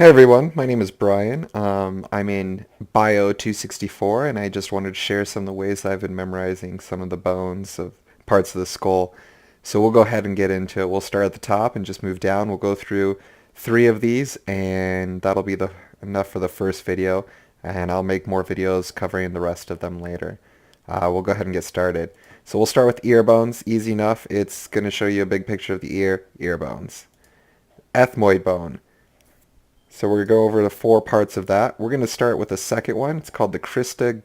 Hey everyone, my name is Brian. I'm in Bio 264 and I just wanted to share some of the ways I've been memorizing some of the bones of parts of the skull. So we'll go ahead and get into it. We'll start at the top and just move down. We'll go through three of these and that'll be enough for the first video, and I'll make more videos covering the rest of them later. We'll go ahead and get started. So we'll start with ear bones. Easy enough. It's going to show you a big picture of the ear bones. Ethmoid bone. So we're going to go over the four parts of that. We're going to start with the second one. It's called the crista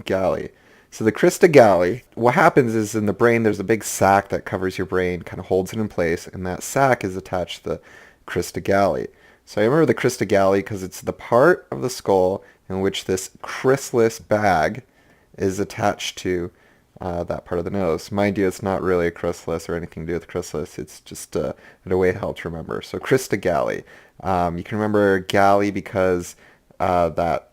galli. So the crista galli, what happens is in the brain there's a big sac that covers your brain, kind of holds it in place, and that sac is attached to the crista galli. So I remember the crista galli because it's the part of the skull in which this chrysalis bag is attached to that part of the nose. Mind you, it's not really a chrysalis or anything to do with chrysalis. It's just a way to help to remember. So crista galli. You can remember galley because that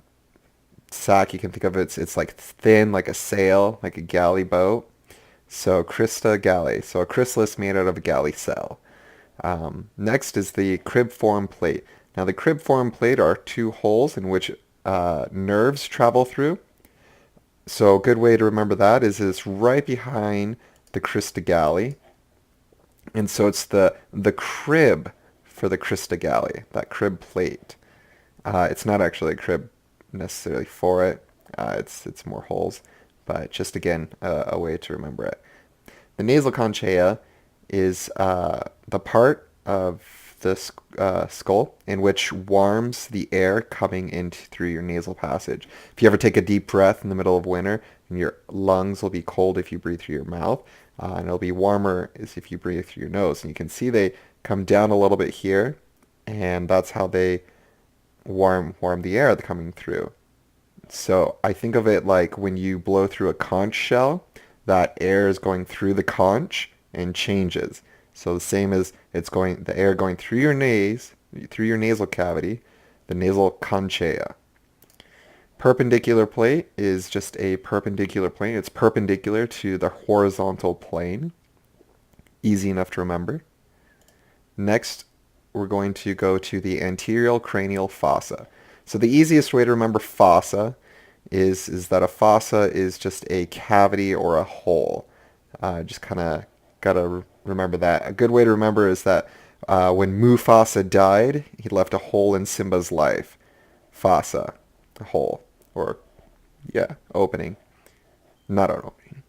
sack, you can think of it's like thin, like a sail, like a galley boat. So crista galley. So a chrysalis made out of a galley cell. Next is the crib-form plate. Now the crib-form plate are two holes in which nerves travel through. So a good way to remember that is it's right behind the crista galli. And so it's the crib for the crista galli, that crib plate. It's not actually a crib necessarily for it. It's more holes, but just again a way to remember it. The nasal conchea is the part of the skull in which warms the air coming in through your nasal passage. If you ever take a deep breath in the middle of winter, and your lungs will be cold if you breathe through your mouth, and it'll be warmer as if you breathe through your nose. And you can see they come down a little bit here, and that's how they warm the air that's coming through. So I think of it like when you blow through a conch shell, that air is going through the conch and changes. So the same as the air going through your through your nasal cavity, the nasal conchea. Perpendicular plate is just a perpendicular plane. It's perpendicular to the horizontal plane. Easy enough to remember. Next, we're going to go to the anterior cranial fossa. So the easiest way to remember fossa is that a fossa is just a cavity or a hole. Just kind of gotta remember that. A good way to remember is that when Mufasa died, he left a hole in Simba's life. Fossa, a hole, or yeah, opening, not an opening.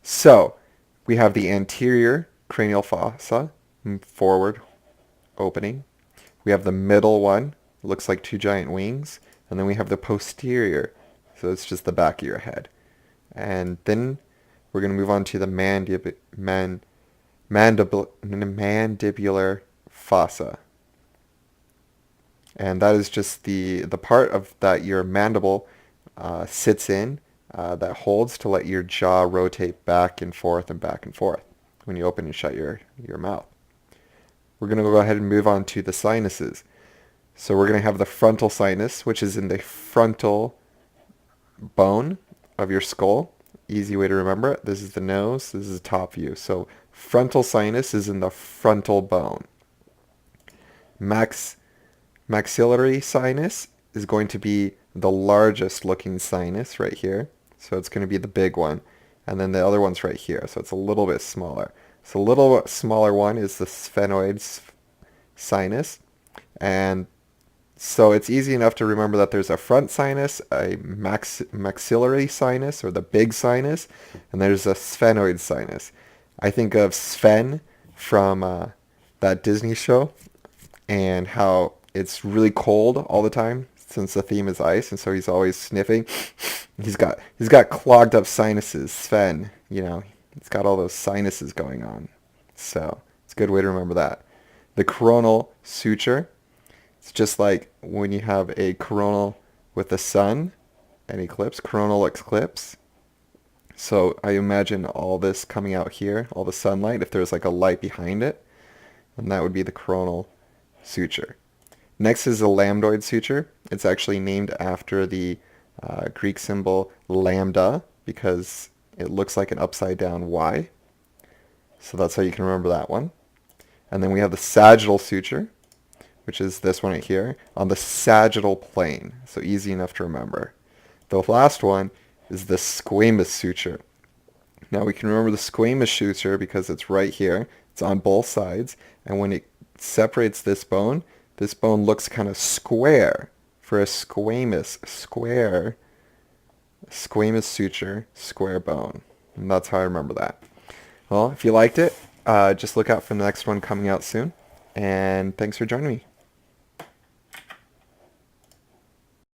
So we have the anterior cranial fossa, forward opening. We have the middle one, looks like two giant wings, and then we have the posterior, so it's just the back of your head. And then we're going to move on to the mandibular fossa. And that is just the part of that your mandible sits in, that holds to let your jaw rotate back and forth when you open and shut your mouth. We're going to go ahead and move on to the sinuses. So we're going to have the frontal sinus, which is in the frontal bone of your skull. Easy way to remember it. This is the nose. This is the top view. So frontal sinus is in the frontal bone. Maxillary sinus is going to be the largest looking sinus right here. So it's going to be the big one. And then the other one's right here. So it's a little bit smaller. So a little smaller one is the sphenoid sinus. And so it's easy enough to remember that there's a front sinus, a maxillary sinus, or the big sinus, and there's a sphenoid sinus. I think of Sven from that Disney show and how it's really cold all the time since the theme is ice, and so he's always sniffing. He's got clogged up sinuses, Sven, he's got all those sinuses going on. So it's a good way to remember that. The coronal suture. It's just like when you have a coronal with the sun, an eclipse, coronal eclipse. So I imagine all this coming out here, all the sunlight, if there's like a light behind it, and that would be the coronal suture. Next is the lambdoid suture. It's actually named after the Greek symbol lambda because it looks like an upside down Y. So that's how you can remember that one. And then we have the sagittal suture, which is this one right here, on the sagittal plane. So easy enough to remember. The last one is the squamous suture. Now we can remember the squamous suture because it's right here. It's on both sides. And when it separates this bone looks kind of square for a squamous suture, square bone. And that's how I remember that. Well, if you liked it, just look out for the next one coming out soon. And thanks for joining me.